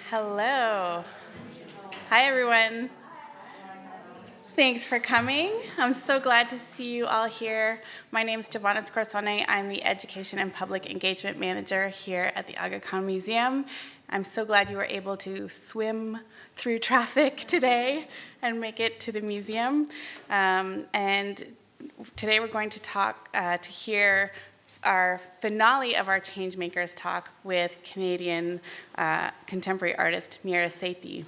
Hello. Hi, everyone. Thanks for coming. I'm so glad to see you all here. My name is Giovanna Scorsone. I'm the Education and Public Engagement Manager here at the Aga Khan Museum. I'm so glad you were able to swim through traffic today and make it to the museum. And today we're going to talk to hear our finale of our Changemakers talk with Canadian contemporary artist Meera Sethi.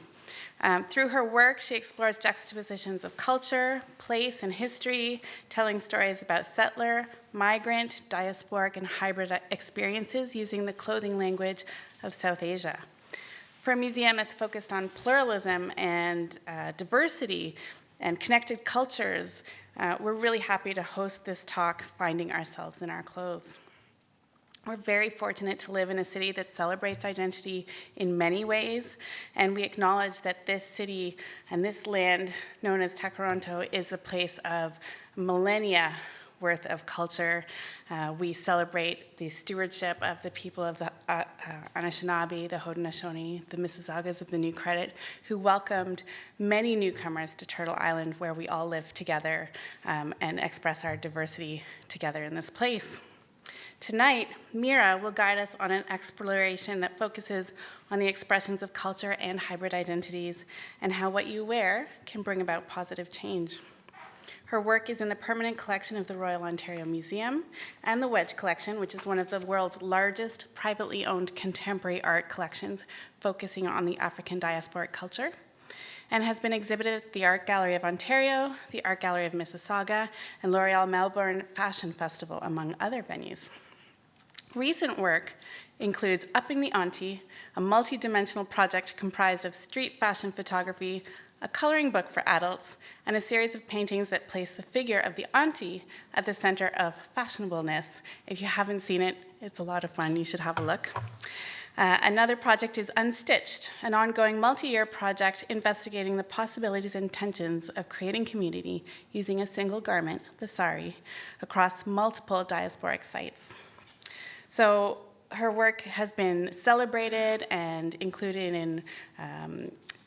Through her work, she explores juxtapositions of culture, place, and history, telling stories about settler, migrant, diasporic, and hybrid experiences using the clothing language of South Asia. For a museum that's focused on pluralism and diversity and connected cultures, we're really happy to host this talk, Finding Ourselves in Our Clothes. We're very fortunate to live in a city that celebrates identity in many ways, and we acknowledge that this city and this land, known as Toronto, is a place of millennia worth of culture. We celebrate the stewardship of the people of the Anishinaabe, the Haudenosaunee, the Mississaugas of the New Credit, who welcomed many newcomers to Turtle Island, where we all live together and express our diversity together in this place. Tonight, Meera will guide us on an exploration that focuses on the expressions of culture and hybrid identities and how what you wear can bring about positive change. Her work is in the permanent collection of the Royal Ontario Museum and the Wedge Collection, which is one of the world's largest privately owned contemporary art collections focusing on the African diasporic culture, and has been exhibited at the Art Gallery of Ontario, the Art Gallery of Mississauga, and L'Oreal Melbourne Fashion Festival, among other venues. Recent work includes Upping the Auntie, a multi-dimensional project comprised of street fashion photography, a coloring book for adults, and a series of paintings that place the figure of the auntie at the center of fashionableness. If you haven't seen it, it's a lot of fun. You should have a look. Another project is Unstitched, an ongoing multi-year project investigating the possibilities and tensions of creating community using a single garment, the sari, across multiple diasporic sites. So her work has been celebrated and included in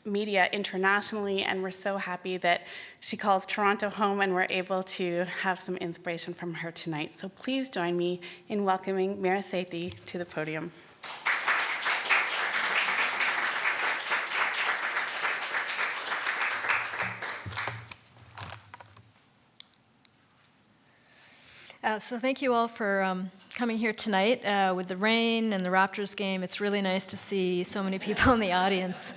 media internationally, and we're so happy that she calls Toronto home, and we're able to have some inspiration from her tonight. So please join me in welcoming Meera Sethi to the podium. So thank you all for coming here tonight with the rain and the Raptors game. It's really nice to see so many people in the audience.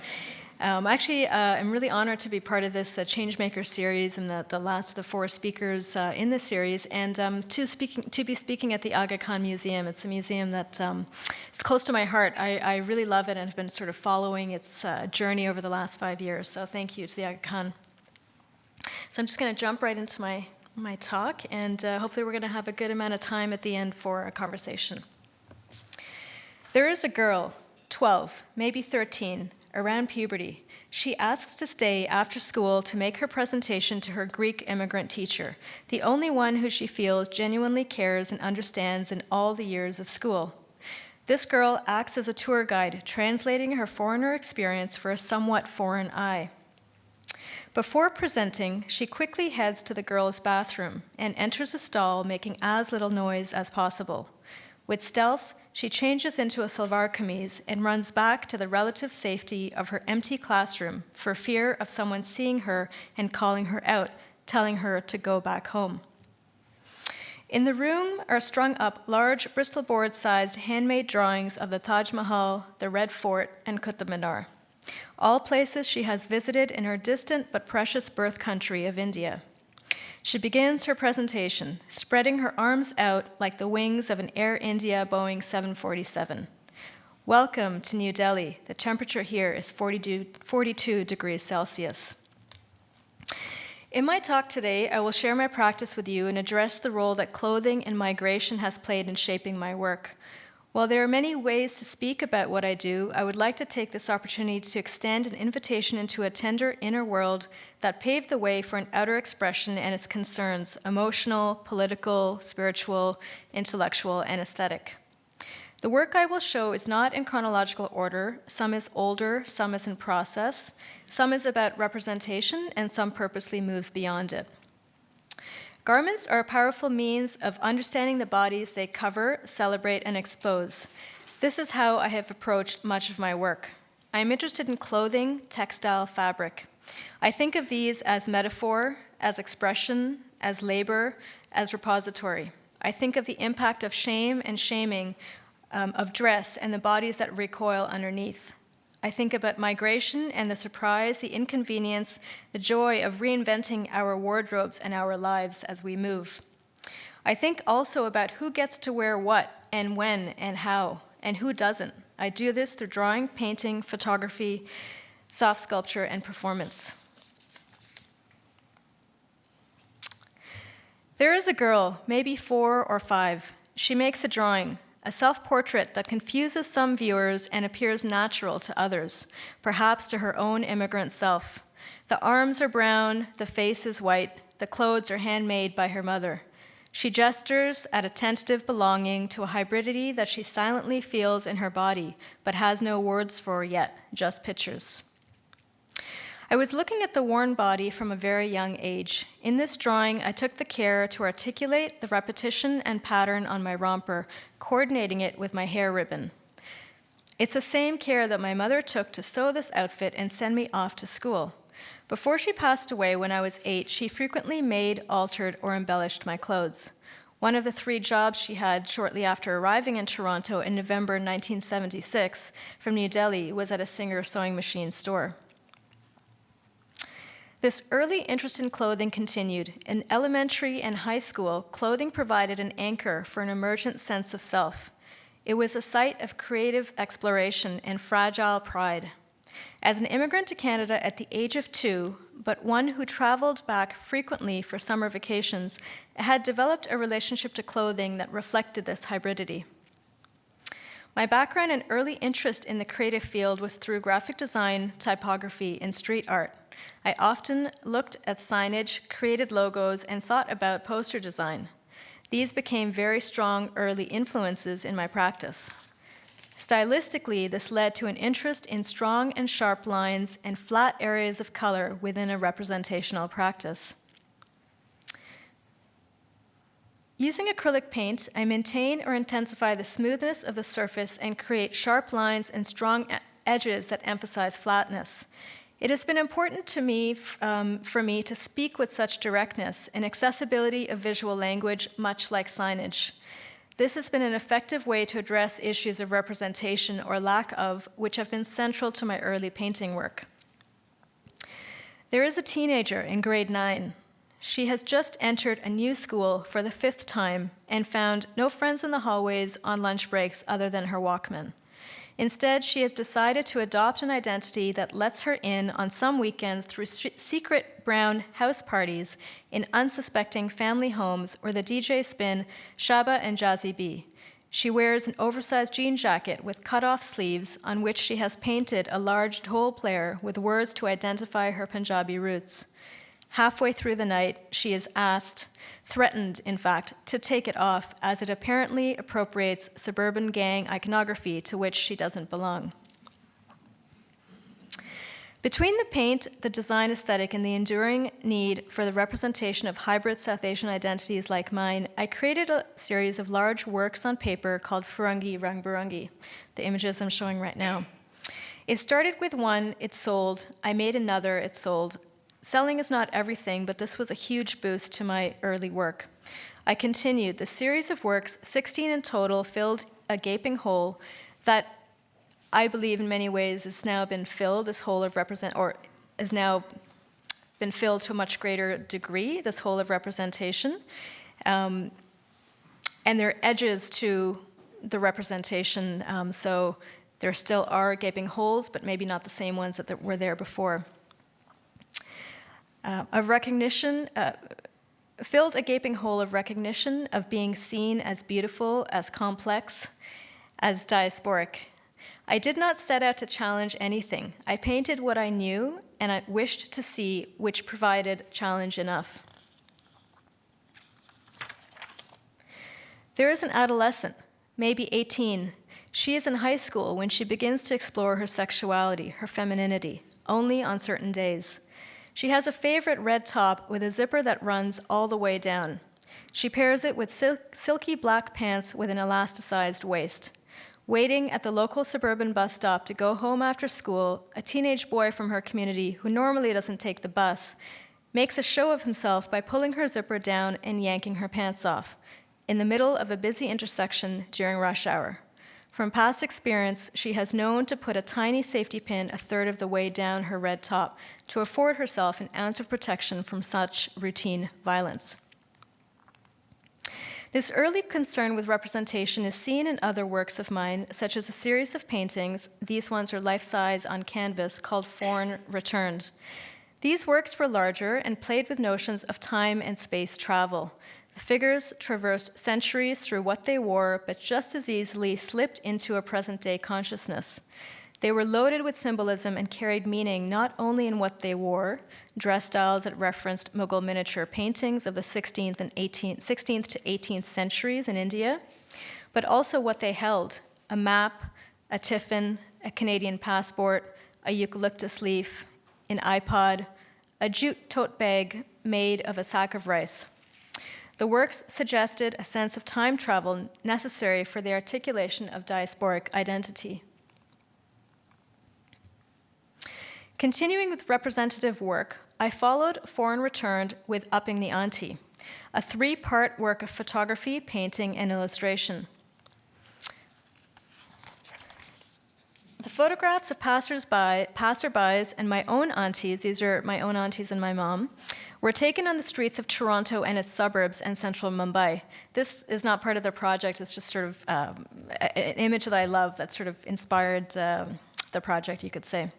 I'm really honored to be part of this Changemakers series and the last of the four speakers in this series, and to be speaking at the Aga Khan Museum. It's a museum that is close to my heart. I really love it and have been sort of following its journey over the last 5 years. So thank you to the Aga Khan. So I'm just going to jump right into my talk, and hopefully we're going to have a good amount of time at the end for a conversation. There is a girl, 12, maybe 13, around puberty. She asks to stay after school to make her presentation to her Greek immigrant teacher, the only one who she feels genuinely cares and understands in all the years of school. This girl acts as a tour guide, translating her foreigner experience for a somewhat foreign eye. Before presenting, she quickly heads to the girls' bathroom and enters a stall, making as little noise as possible. With stealth, she changes into a salwar kameez and runs back to the relative safety of her empty classroom for fear of someone seeing her and calling her out, telling her to go back home. In the room are strung up large Bristol board-sized handmade drawings of the Taj Mahal, the Red Fort, and Qutb Minar, all places she has visited in her distant but precious birth country of India. She begins her presentation, spreading her arms out like the wings of an Air India Boeing 747. Welcome to New Delhi. The temperature here is 42 degrees Celsius. In my talk today, I will share my practice with you and address the role that clothing and migration has played in shaping my work. While there are many ways to speak about what I do, I would like to take this opportunity to extend an invitation into a tender inner world that paved the way for an outer expression and its concerns, emotional, political, spiritual, intellectual, and aesthetic. The work I will show is not in chronological order. Some is older, some is in process, some is about representation, and some purposely moves beyond it. Garments are a powerful means of understanding the bodies they cover, celebrate, and expose. This is how I have approached much of my work. I am interested in clothing, textile, fabric. I think of these as metaphor, as expression, as labor, as repository. I think of the impact of shame and shaming, of dress and the bodies that recoil underneath. I think about migration and the surprise, the inconvenience, the joy of reinventing our wardrobes and our lives as we move. I think also about who gets to wear what and when and how, and who doesn't. I do this through drawing, painting, photography, soft sculpture, and performance. There is a girl, maybe 4 or 5. She makes a drawing, a self-portrait that confuses some viewers and appears natural to others, perhaps to her own immigrant self. The arms are brown, the face is white, the clothes are handmade by her mother. She gestures at a tentative belonging to a hybridity that she silently feels in her body, but has no words for yet, just pictures. I was looking at the worn body from a very young age. In this drawing, I took the care to articulate the repetition and pattern on my romper, coordinating it with my hair ribbon. It's the same care that my mother took to sew this outfit and send me off to school. Before she passed away when I was 8, she frequently made, altered, or embellished my clothes. One of the 3 jobs she had shortly after arriving in Toronto in November 1976 from New Delhi was at a Singer sewing machine store. This early interest in clothing continued. In elementary and high school, clothing provided an anchor for an emergent sense of self. It was a site of creative exploration and fragile pride. As an immigrant to Canada at the age of 2, but one who traveled back frequently for summer vacations, I had developed a relationship to clothing that reflected this hybridity. My background and early interest in the creative field was through graphic design, typography, and street art. I often looked at signage, created logos, and thought about poster design. These became very strong early influences in my practice. Stylistically, this led to an interest in strong and sharp lines and flat areas of color within a representational practice. Using acrylic paint, I maintain or intensify the smoothness of the surface and create sharp lines and strong edges that emphasize flatness. It has been important to me, for me to speak with such directness and accessibility of visual language, much like signage. This has been an effective way to address issues of representation or lack of, which have been central to my early painting work. There is a teenager in grade 9. She has just entered a new school for the 5th time and found no friends in the hallways on lunch breaks other than her Walkman. Instead, she has decided to adopt an identity that lets her in on some weekends through secret brown house parties in unsuspecting family homes where the DJs spin Shabba and Jazzy B. She wears an oversized jean jacket with cut-off sleeves on which she has painted a large dhol player with words to identify her Punjabi roots. Halfway through the night, she is asked, threatened, in fact, to take it off as it apparently appropriates suburban gang iconography to which she doesn't belong. Between the paint, the design aesthetic, and the enduring need for the representation of hybrid South Asian identities like mine, I created a series of large works on paper called Furangi Rang Barangi, the images I'm showing right now. It started with one, it sold. I made another, it sold. Selling is not everything, but this was a huge boost to my early work. I continued. The series of works, 16 in total, filled a gaping hole that I believe in many ways has now been filled, this hole of has now been filled to a much greater degree, this hole of representation. And there are edges to the representation, so there still are gaping holes, but maybe not the same ones that were there before. Filled a gaping hole of recognition of being seen as beautiful, as complex, as diasporic. I did not set out to challenge anything. I painted what I knew and I wished to see, which provided challenge enough. There is an adolescent, maybe 18. She is in high school when she begins to explore her sexuality, her femininity, only on certain days. She has a favorite red top with a zipper that runs all the way down. She pairs it with silky black pants with an elasticized waist. Waiting at the local suburban bus stop to go home after school, a teenage boy from her community, who normally doesn't take the bus, makes a show of himself by pulling her zipper down and yanking her pants off, in the middle of a busy intersection during rush hour. From past experience, she has known to put a tiny safety pin a third of the way down her red top to afford herself an ounce of protection from such routine violence. This early concern with representation is seen in other works of mine, such as a series of paintings, these ones are life-size on canvas, called Foreign Returned. These works were larger and played with notions of time and space travel. The figures traversed centuries through what they wore, but just as easily slipped into a present-day consciousness. They were loaded with symbolism and carried meaning not only in what they wore, dress styles that referenced Mughal miniature paintings of the 16th to 18th centuries in India, but also what they held: a map, a tiffin, a Canadian passport, a eucalyptus leaf, an iPod, a jute tote bag made of a sack of rice. The works suggested a sense of time travel necessary for the articulation of diasporic identity. Continuing with representative work, I followed Foreign Returned with Upping the Ante, a 3-part work of photography, painting, and illustration. The photographs of passerbys, and my own aunties, these are my own aunties and my mom, were taken on the streets of Toronto and its suburbs and central Mumbai. This is not part of the project, it's just sort of an image that I love that sort of inspired the project, you could say.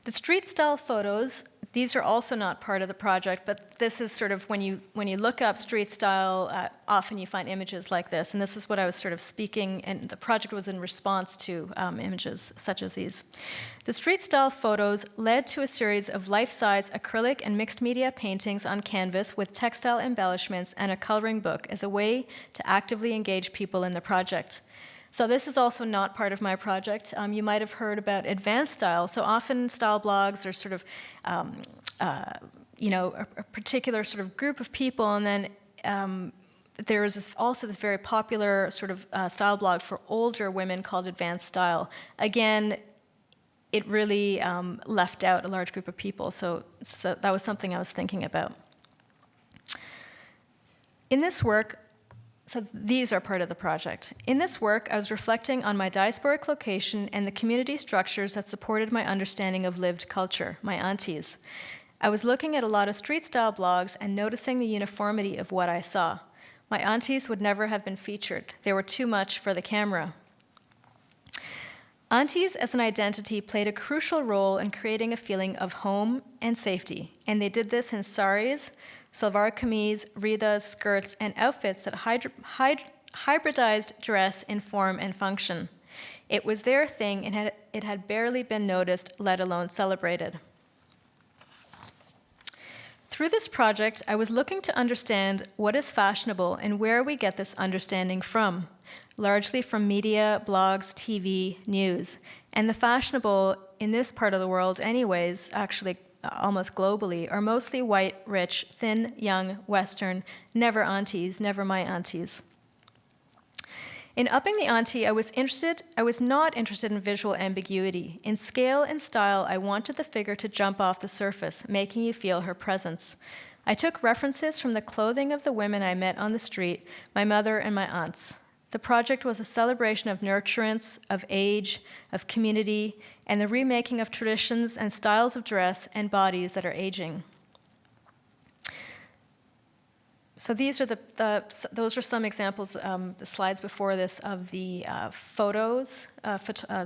The street-style photos, these are also not part of the project, but this is sort of, when you look up street style, often you find images like this, and this is what I was sort of speaking, and the project was in response to images such as these. The street-style photos led to a series of life-size acrylic and mixed media paintings on canvas with textile embellishments and a coloring book as a way to actively engage people in the project. So this is also not part of my project. You might have heard about advanced style. So often style blogs are sort of, a particular sort of group of people, and then there is also this very popular sort of style blog for older women called Advanced Style. Again, it really left out a large group of people, so that was something I was thinking about. In this work, so these are part of the project. In this work, I was reflecting on my diasporic location and the community structures that supported my understanding of lived culture, my aunties. I was looking at a lot of street-style blogs and noticing the uniformity of what I saw. My aunties would never have been featured. They were too much for the camera. Aunties as an identity played a crucial role in creating a feeling of home and safety, and they did this in saris, salwar kameez, ridas, skirts, and outfits that hybridized dress in form and function. It was their thing, and it had barely been noticed, let alone celebrated. Through this project, I was looking to understand what is fashionable and where we get this understanding from, largely from media, blogs, TV, news. And the fashionable in this part of the world anyways, actually almost globally, are mostly white, rich, thin, young, Western, never aunties, never my aunties. In Upping the Ante, I was not interested in visual ambiguity. In scale and style, I wanted the figure to jump off the surface, making you feel her presence. I took references from the clothing of the women I met on the street, my mother and my aunts. The project was a celebration of nurturance, of age, of community, and the remaking of traditions and styles of dress and bodies that are aging. So these are those are some examples, the slides before this, of the photos,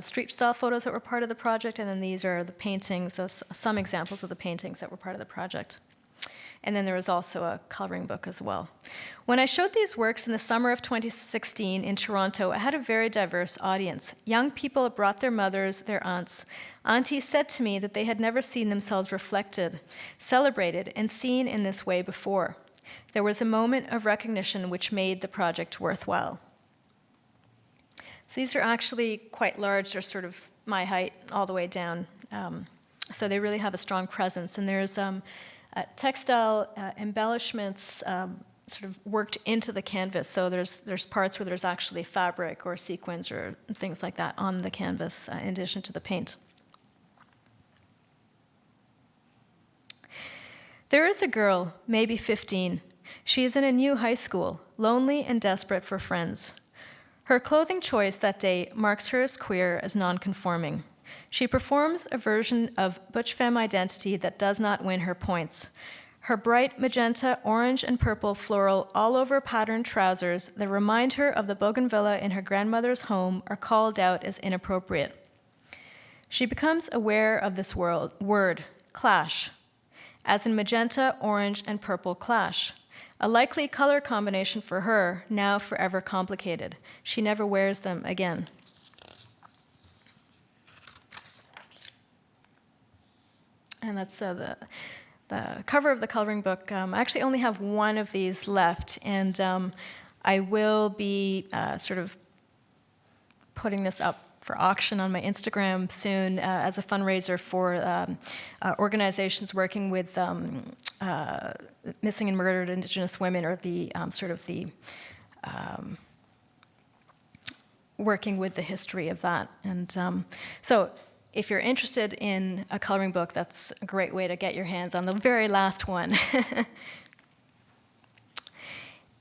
street-style photos that were part of the project, and then these are the paintings, some examples of the paintings that were part of the project. And then there was also a coloring book as well. When I showed these works in the summer of 2016 in Toronto, I had a very diverse audience. Young people brought their mothers, their aunts. Aunties said to me that they had never seen themselves reflected, celebrated, and seen in this way before. There was a moment of recognition which made the project worthwhile. So these are actually quite large. They're sort of my height all the way down. So they really have a strong presence. And there's textile embellishments sort of worked into the canvas. So there's parts where there's actually fabric or sequins or things like that on the canvas in addition to the paint. There is a girl, maybe 15. She is in a new high school, lonely and desperate for friends. Her clothing choice that day marks her as queer as nonconforming. She performs a version of butch femme identity that does not win her points. Her bright magenta, orange, and purple floral all-over patterned trousers that remind her of the bougainvillea in her grandmother's home are called out as inappropriate. She becomes aware of this word, clash, as in magenta, orange, and purple clash. A likely color combination for her, now forever complicated. She never wears them again. And that's the cover of the coloring book. I actually only have one of these left, and I will be sort of putting this up for auction on my Instagram soon as a fundraiser for organizations working with missing and murdered Indigenous women, or the working with the history of that. And so if you're interested in a coloring book, that's a great way to get your hands on the very last one.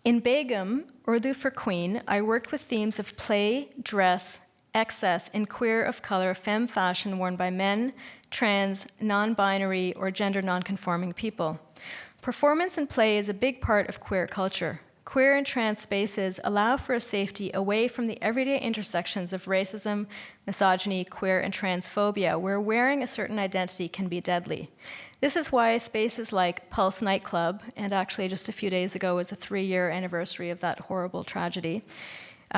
In Begum, Urdu for Queen, I worked with themes of play, dress, excess, and queer of color femme fashion worn by men, trans, non-binary, or gender non-conforming people. Performance and play is a big part of queer culture. Queer and trans spaces allow for a safety away from the everyday intersections of racism, misogyny, queer, and transphobia, where wearing a certain identity can be deadly. This is why spaces like Pulse Nightclub, and actually just a few days ago was a 3-year anniversary of that horrible tragedy,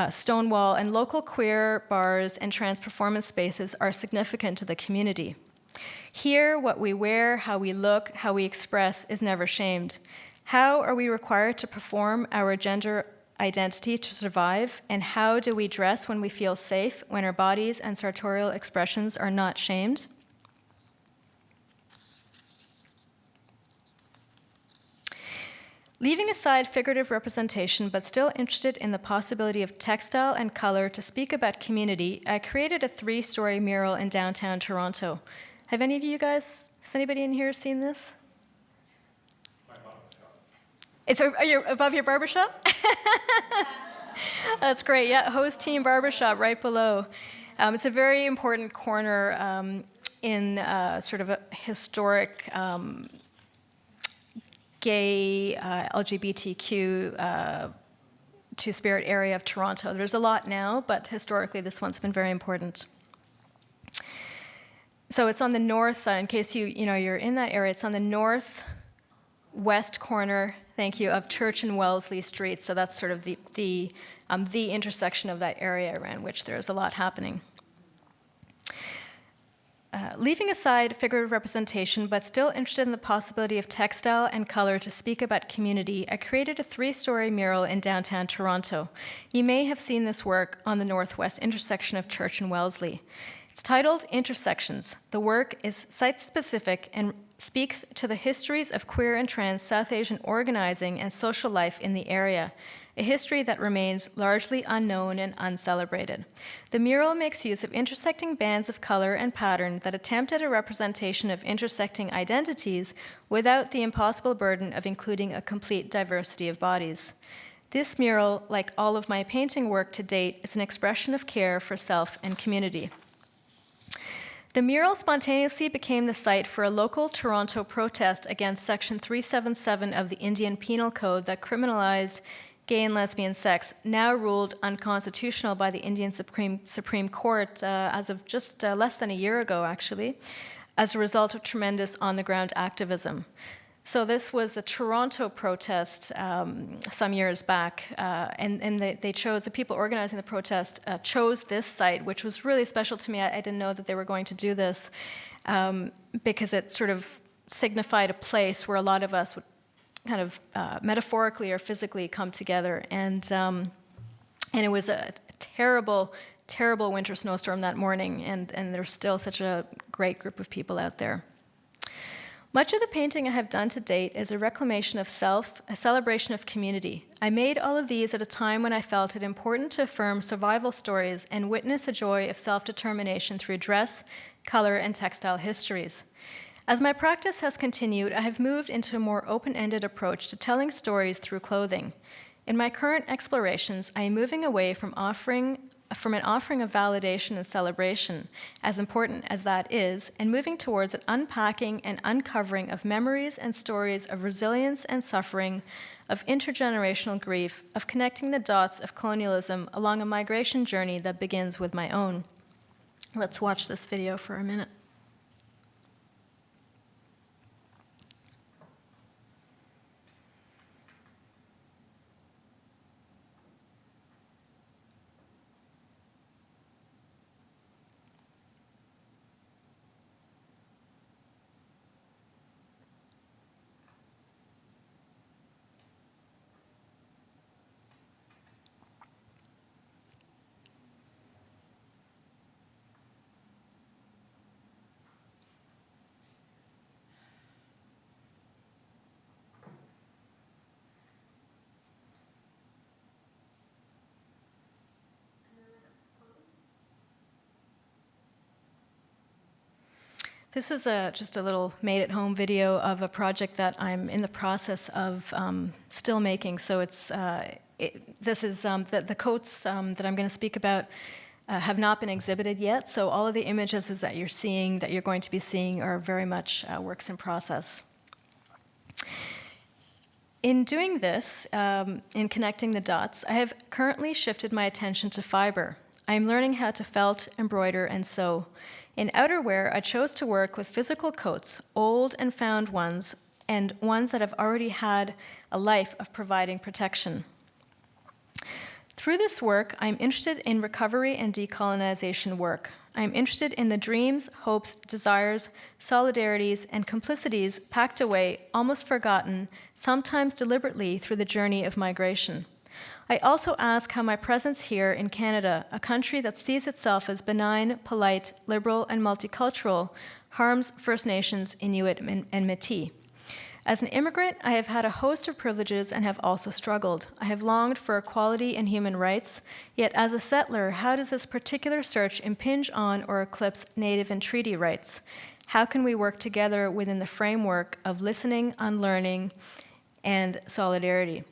Stonewall, and local queer bars and trans performance spaces are significant to the community. Here, what we wear, how we look, how we express is never shamed. How are we required to perform our gender identity to survive, and how do we dress when we feel safe, when our bodies and sartorial expressions are not shamed? Leaving aside figurative representation, but still interested in the possibility of textile and color to speak about community, I created a 3-story mural in downtown Toronto. Have any of you guys, has anybody in here seen this? Are you above your barbershop? That's great, yeah, Host Team Barbershop right below. It's a very important corner in sort of a historic gay, LGBTQ Two-Spirit area of Toronto. There's a lot now, but historically this one's been very important. So it's on the north, in case you're in that area, it's on the northwest corner, thank you, of Church and Wellesley Street. So that's sort of the intersection of that area around which there's a lot happening. Leaving aside figurative representation, but still interested in the possibility of textile and color to speak about community, I created a 3-story mural in downtown Toronto. You may have seen this work on the northwest intersection of Church and Wellesley. It's titled Intersections. The work is site-specific and speaks to the histories of queer and trans South Asian organizing and social life in the area, a history that remains largely unknown and uncelebrated. The mural makes use of intersecting bands of color and pattern that attempt at a representation of intersecting identities without the impossible burden of including a complete diversity of bodies. This mural, like all of my painting work to date, is an expression of care for self and community. The mural spontaneously became the site for a local Toronto protest against Section 377 of the Indian Penal Code that criminalized gay and lesbian sex, now ruled unconstitutional by the Indian Supreme Court as of just less than a year ago, actually, as a result of tremendous on-the-ground activism. So this was a Toronto protest some years back, and they chose, the people organizing the protest chose this site, which was really special to me. I didn't know that they were going to do this because it sort of signified a place where a lot of us would kind of metaphorically or physically come together. And it was a terrible, terrible winter snowstorm that morning, and there's still such a great group of people out there. Much of the painting I have done to date is a reclamation of self, a celebration of community. I made all of these at a time when I felt it important to affirm survival stories and witness the joy of self-determination through dress, color, and textile histories. As my practice has continued, I have moved into a more open-ended approach to telling stories through clothing. In my current explorations, I am moving away from an offering of validation and celebration, as important as that is, and moving towards an unpacking and uncovering of memories and stories of resilience and suffering, of intergenerational grief, of connecting the dots of colonialism along a migration journey that begins with my own. Let's watch this video for a minute. This is just a little made-at-home video of a project that I'm in the process of still making. So the coats that I'm going to speak about have not been exhibited yet. So all of the images that you're going to be seeing, are very much works in process. In doing this, in connecting the dots, I have currently shifted my attention to fiber. I am learning how to felt, embroider, and sew. In outerwear, I chose to work with physical coats, old and found ones, and ones that have already had a life of providing protection. Through this work, I'm interested in recovery and decolonization work. I'm interested in the dreams, hopes, desires, solidarities, and complicities packed away, almost forgotten, sometimes deliberately through the journey of migration. I also ask how my presence here in Canada, a country that sees itself as benign, polite, liberal, and multicultural, harms First Nations, Inuit, and Métis. As an immigrant, I have had a host of privileges and have also struggled. I have longed for equality and human rights, yet as a settler, how does this particular search impinge on or eclipse Native and treaty rights? How can we work together within the framework of listening, unlearning, and solidarity?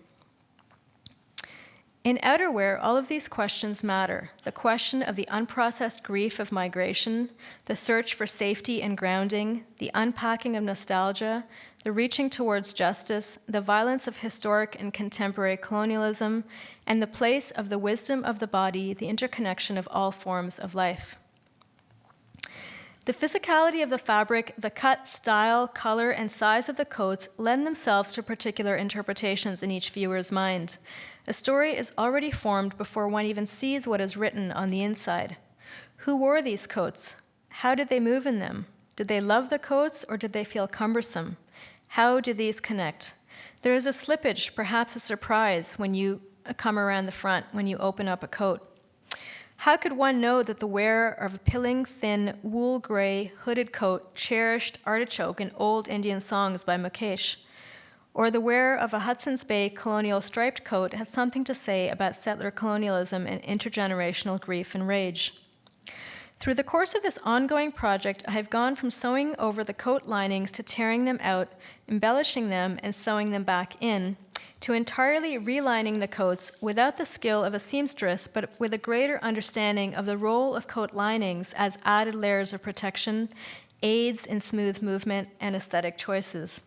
In outerwear, all of these questions matter. The question of the unprocessed grief of migration, the search for safety and grounding, the unpacking of nostalgia, the reaching towards justice, the violence of historic and contemporary colonialism, and the place of the wisdom of the body, the interconnection of all forms of life. The physicality of the fabric, the cut, style, color, and size of the coats lend themselves to particular interpretations in each viewer's mind. A story is already formed before one even sees what is written on the inside. Who wore these coats? How did they move in them? Did they love the coats, or did they feel cumbersome? How do these connect? There is a slippage, perhaps a surprise, when you come around the front, when you open up a coat. How could one know that the wearer of a pilling, thin, wool-gray, hooded coat cherished artichoke in old Indian songs by Mukesh? Or the wearer of a Hudson's Bay colonial striped coat had something to say about settler colonialism and intergenerational grief and rage? Through the course of this ongoing project, I have gone from sewing over the coat linings to tearing them out, embellishing them, and sewing them back in, to entirely relining the coats without the skill of a seamstress, but with a greater understanding of the role of coat linings as added layers of protection, aids in smooth movement, and aesthetic choices.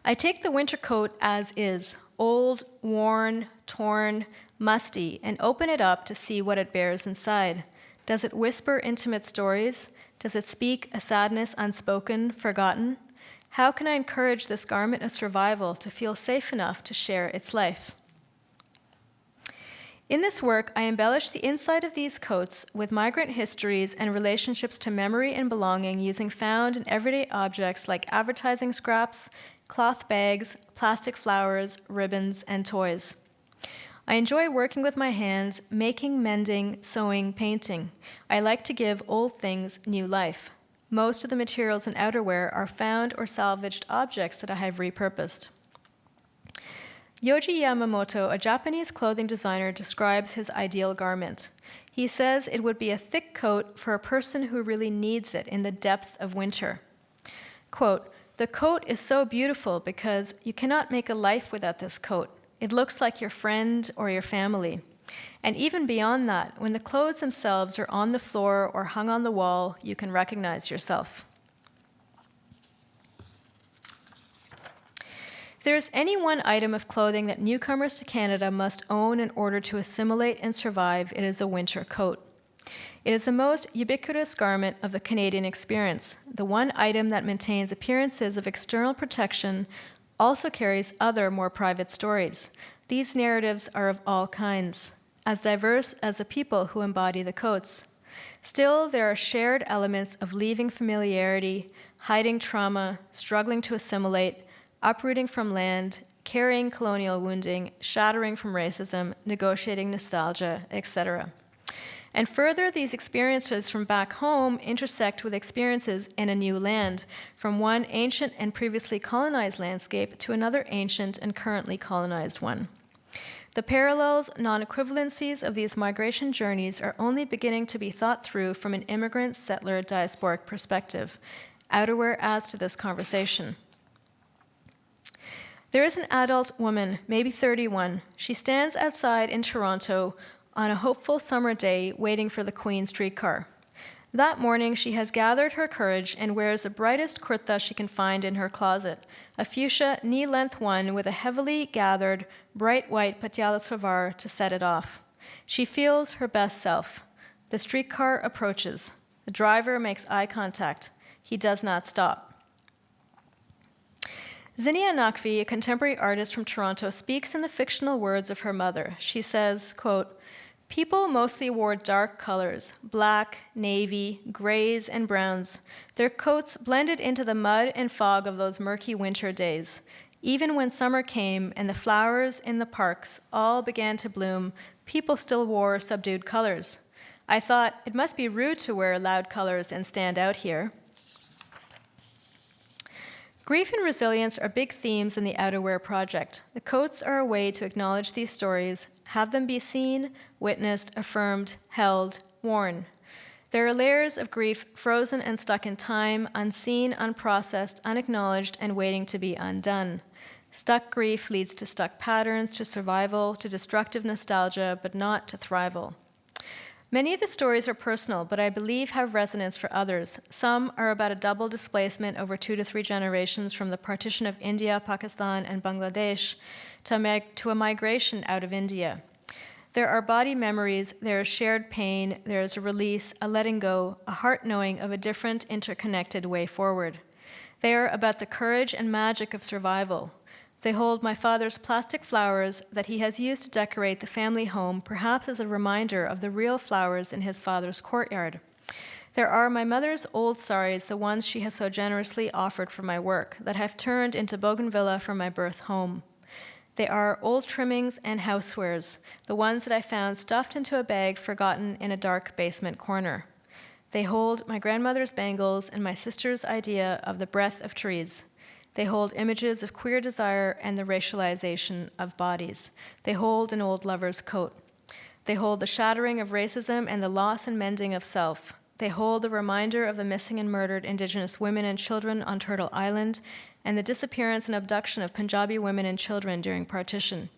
I take the winter coat as is, old, worn, torn, musty, and open it up to see what it bears inside. Does it whisper intimate stories? Does it speak a sadness unspoken, forgotten? How can I encourage this garment of survival to feel safe enough to share its life? In this work, I embellish the inside of these coats with migrant histories and relationships to memory and belonging using found and everyday objects like advertising scraps, cloth bags, plastic flowers, ribbons, and toys. I enjoy working with my hands, making, mending, sewing, painting. I like to give old things new life. Most of the materials in outerwear are found or salvaged objects that I have repurposed. Yoji Yamamoto, a Japanese clothing designer, describes his ideal garment. He says it would be a thick coat for a person who really needs it in the depth of winter. Quote, "The coat is so beautiful because you cannot make a life without this coat. It looks like your friend or your family. And even beyond that, when the clothes themselves are on the floor or hung on the wall, you can recognize yourself." If there is any one item of clothing that newcomers to Canada must own in order to assimilate and survive, it is a winter coat. It is the most ubiquitous garment of the Canadian experience. The one item that maintains appearances of external protection also carries other, more private stories. These narratives are of all kinds, as diverse as the people who embody the coats. Still, there are shared elements of leaving familiarity, hiding trauma, struggling to assimilate, uprooting from land, carrying colonial wounding, shattering from racism, negotiating nostalgia, etc. And further, these experiences from back home intersect with experiences in a new land, from one ancient and previously colonized landscape to another ancient and currently colonized one. The parallels, non-equivalencies of these migration journeys are only beginning to be thought through from an immigrant, settler, diasporic perspective. Outerwear adds to this conversation. There is an adult woman, maybe 31. She stands outside in Toronto on a hopeful summer day waiting for the Queen streetcar. That morning, she has gathered her courage and wears the brightest kurta she can find in her closet, a fuchsia knee-length one with a heavily gathered, bright white patiala salwar to set it off. She feels her best self. The streetcar approaches. The driver makes eye contact. He does not stop. Zinnia Naqvi, a contemporary artist from Toronto, speaks in the fictional words of her mother. She says, quote, "People mostly wore dark colors, black, navy, grays, and browns. Their coats blended into the mud and fog of those murky winter days. Even when summer came and the flowers in the parks all began to bloom, people still wore subdued colors. I thought, it must be rude to wear loud colors and stand out here." Grief and resilience are big themes in the Outerwear project. The coats are a way to acknowledge these stories, have them be seen, witnessed, affirmed, held, worn. There are layers of grief frozen and stuck in time, unseen, unprocessed, unacknowledged, and waiting to be undone. Stuck grief leads to stuck patterns, to survival, to destructive nostalgia, but not to thrival. Many of the stories are personal, but I believe have resonance for others. Some are about a double displacement over 2 to 3 generations from the partition of India, Pakistan, and Bangladesh to a migration out of India. There are body memories, there is shared pain, there is a release, a letting go, a heart knowing of a different, interconnected way forward. They are about the courage and magic of survival. They hold my father's plastic flowers that he has used to decorate the family home, perhaps as a reminder of the real flowers in his father's courtyard. There are my mother's old saris, the ones she has so generously offered for my work, that have turned into bougainvillea from my birth home. They are old trimmings and housewares, the ones that I found stuffed into a bag forgotten in a dark basement corner. They hold my grandmother's bangles and my sister's idea of the breath of trees. They hold images of queer desire and the racialization of bodies. They hold an old lover's coat. They hold the shattering of racism and the loss and mending of self. They hold the reminder of the missing and murdered Indigenous women and children on Turtle Island and the disappearance and abduction of Punjabi women and children during partition.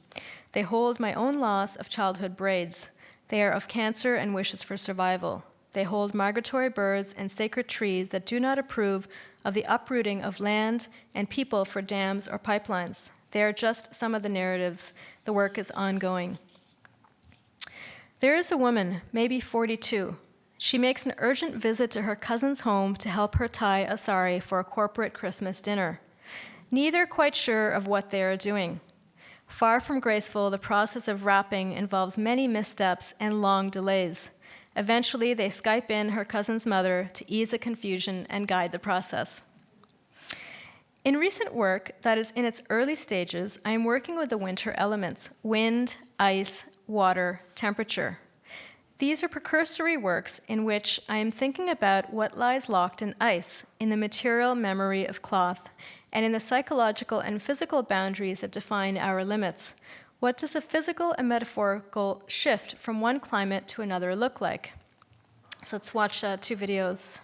They hold my own loss of childhood braids. They are of cancer and wishes for survival. They hold migratory birds and sacred trees that do not approve of the uprooting of land and people for dams or pipelines. They are just some of the narratives. The work is ongoing. There is a woman, maybe 42. She makes an urgent visit to her cousin's home to help her tie a sari for a corporate Christmas dinner. Neither quite sure of what they are doing. Far from graceful, the process of wrapping involves many missteps and long delays. Eventually, they Skype in her cousin's mother to ease the confusion and guide the process. In recent work that is in its early stages, I am working with the winter elements: wind, ice, water, temperature. These are precursory works in which I am thinking about what lies locked in ice, in the material memory of cloth, and in the psychological and physical boundaries that define our limits. What does a physical and metaphorical shift from one climate to another look like? So let's watch 2 videos.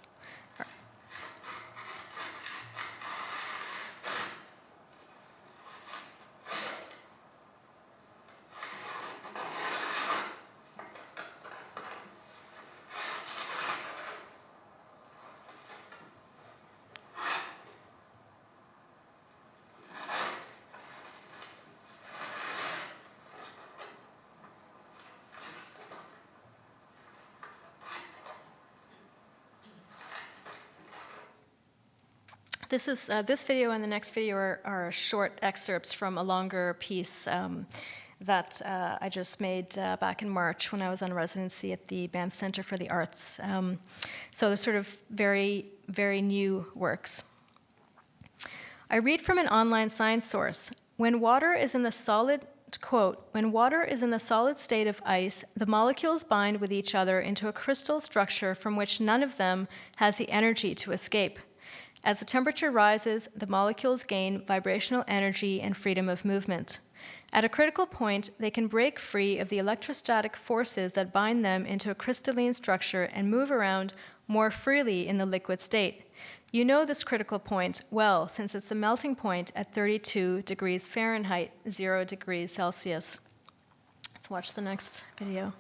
This video and the next video are short excerpts from a longer piece that I just made back in March when I was on residency at the Banff Centre for the Arts. So they're sort of very, very new works. I read from an online science source. When water is in the solid, quote, when water is in the solid state of ice, the molecules bind with each other into a crystal structure from which none of them has the energy to escape. As the temperature rises, the molecules gain vibrational energy and freedom of movement. At a critical point, they can break free of the electrostatic forces that bind them into a crystalline structure and move around more freely in the liquid state. You know this critical point well, since it's the melting point at 32 degrees Fahrenheit, 0 degrees Celsius. Let's watch the next video.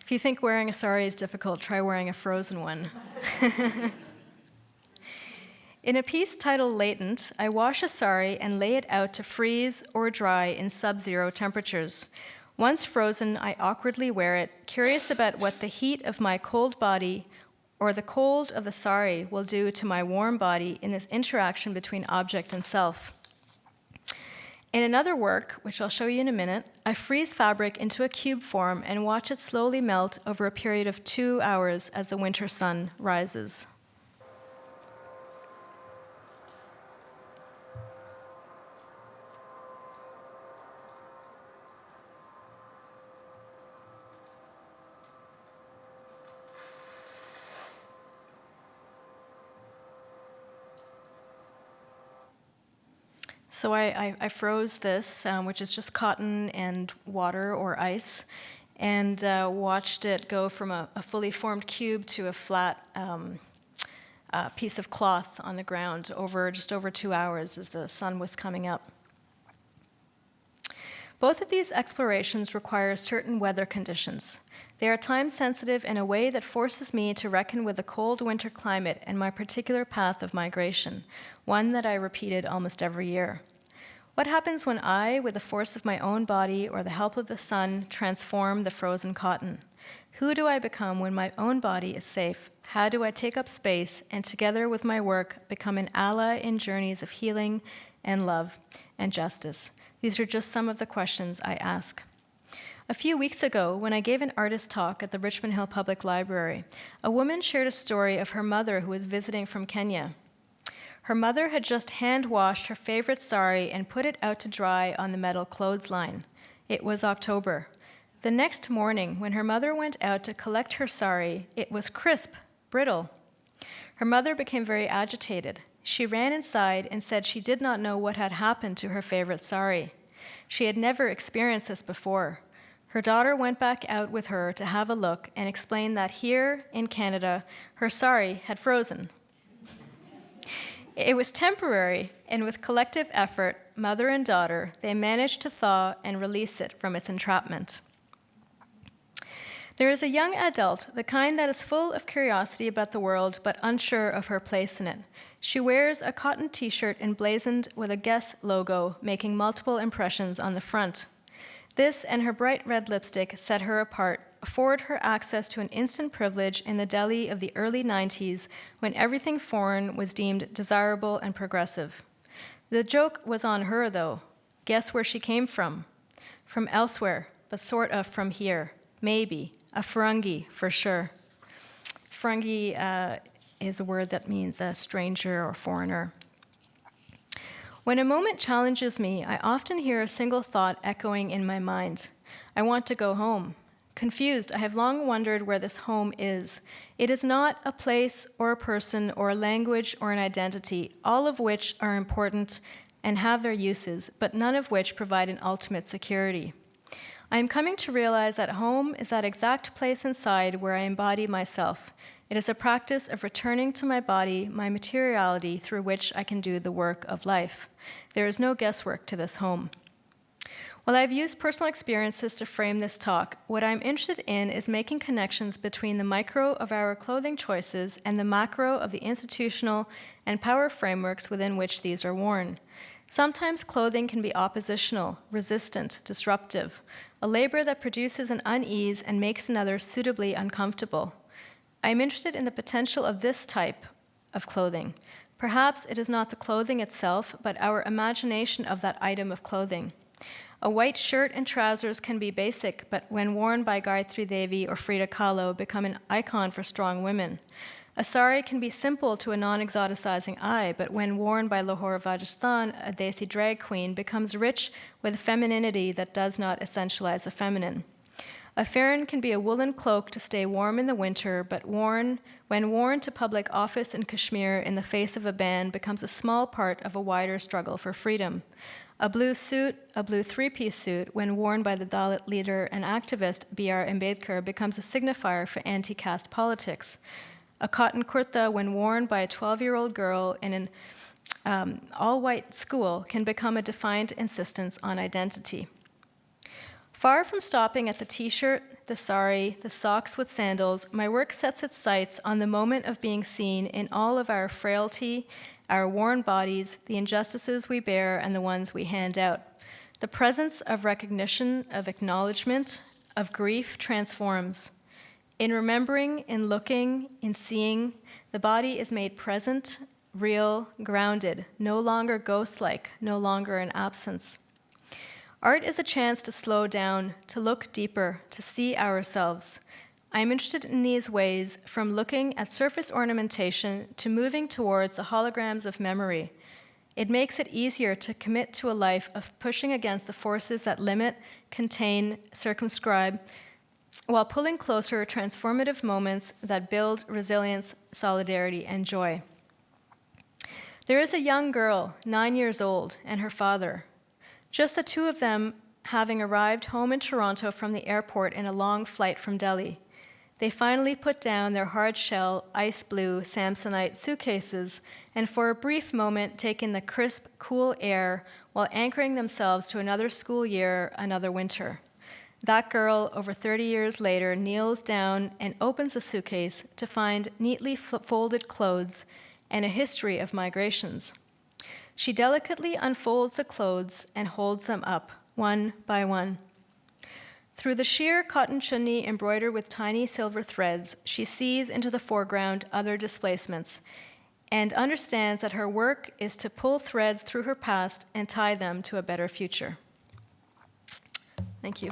If you think wearing a sari is difficult, try wearing a frozen one. In a piece titled Latent, I wash a sari and lay it out to freeze or dry in sub-zero temperatures. Once frozen, I awkwardly wear it, curious about what the heat of my cold body or the cold of the sari will do to my warm body in this interaction between object and self. In another work, which I'll show you in a minute, I freeze fabric into a cube form and watch it slowly melt over a period of 2 hours as the winter sun rises. So I froze this, which is just cotton and water or ice, and watched it go from a fully formed cube to a flat piece of cloth on the ground over just over 2 hours as the sun was coming up. Both of these explorations require certain weather conditions. They are time-sensitive in a way that forces me to reckon with the cold winter climate and my particular path of migration, one that I repeated almost every year. What happens when I, with the force of my own body or the help of the sun, transform the frozen cotton? Who do I become when my own body is safe? How do I take up space and, together with my work, become an ally in journeys of healing and love and justice? These are just some of the questions I ask. A few weeks ago, when I gave an artist talk at the Richmond Hill Public Library, a woman shared a story of her mother who was visiting from Kenya. Her mother had just hand-washed her favorite sari and put it out to dry on the metal clothesline. It was October. The next morning, when her mother went out to collect her sari, it was crisp, brittle. Her mother became very agitated. She ran inside and said she did not know what had happened to her favorite sari. She had never experienced this before. Her daughter went back out with her to have a look and explained that here in Canada, her sari had frozen. It was temporary, and with collective effort, mother and daughter, they managed to thaw and release it from its entrapment. There is a young adult, the kind that is full of curiosity about the world but unsure of her place in it. She wears a cotton t-shirt emblazoned with a Guess logo, making multiple impressions on the front. This and her bright red lipstick set her apart, afford her access to an instant privilege in the Delhi of the early 90s when everything foreign was deemed desirable and progressive. The joke was on her, though. Guess where she came from? From elsewhere, but sort of from here. Maybe. A Ferengi, for sure. Ferengi is a word that means a stranger or foreigner. When a moment challenges me, I often hear a single thought echoing in my mind. I want to go home. Confused, I have long wondered where this home is. It is not a place or a person or a language or an identity, all of which are important and have their uses, but none of which provide an ultimate security. I am coming to realize that home is that exact place inside where I embody myself. It is a practice of returning to my body, my materiality, through which I can do the work of life. There is no guesswork to this home. While I've used personal experiences to frame this talk, what I'm interested in is making connections between the micro of our clothing choices and the macro of the institutional and power frameworks within which these are worn. Sometimes clothing can be oppositional, resistant, disruptive, a labor that produces an unease and makes another suitably uncomfortable. I am interested in the potential of this type of clothing. Perhaps it is not the clothing itself, but our imagination of that item of clothing. A white shirt and trousers can be basic, but when worn by Gayatri Devi or Frida Kahlo, become an icon for strong women. A sari can be simple to a non-exoticizing eye, but when worn by Lahore Rajasthan, a Desi drag queen, becomes rich with a femininity that does not essentialize the feminine. A farron can be a woolen cloak to stay warm in the winter, but when worn to public office in Kashmir in the face of a ban, becomes a small part of a wider struggle for freedom. A blue suit, a blue three-piece suit, when worn by the Dalit leader and activist B.R. Ambedkar, becomes a signifier for anti-caste politics. A cotton kurta, when worn by a 12-year-old girl in an all-white school, can become a defiant insistence on identity. Far from stopping at the t-shirt, the sari, the socks with sandals, my work sets its sights on the moment of being seen in all of our frailty, our worn bodies, the injustices we bear, and the ones we hand out. The presence of recognition, of acknowledgement, of grief transforms. In remembering, in looking, in seeing, the body is made present, real, grounded, no longer ghost-like, no longer an absence. Art is a chance to slow down, to look deeper, to see ourselves. I am interested in these ways, from looking at surface ornamentation to moving towards the holograms of memory. It makes it easier to commit to a life of pushing against the forces that limit, contain, circumscribe, while pulling closer transformative moments that build resilience, solidarity, and joy. There is a young girl, 9 years old, and her father. Just the two of them having arrived home in Toronto from the airport in a long flight from Delhi. They finally put down their hard-shell, ice blue Samsonite suitcases and for a brief moment take in the crisp, cool air while anchoring themselves to another school year, another winter. That girl, over 30 years later, kneels down and opens the suitcase to find neatly folded clothes and a history of migrations. She delicately unfolds the clothes and holds them up, one by one. Through the sheer cotton chunni embroidered with tiny silver threads, she sees into the foreground other displacements and understands that her work is to pull threads through her past and tie them to a better future. Thank you.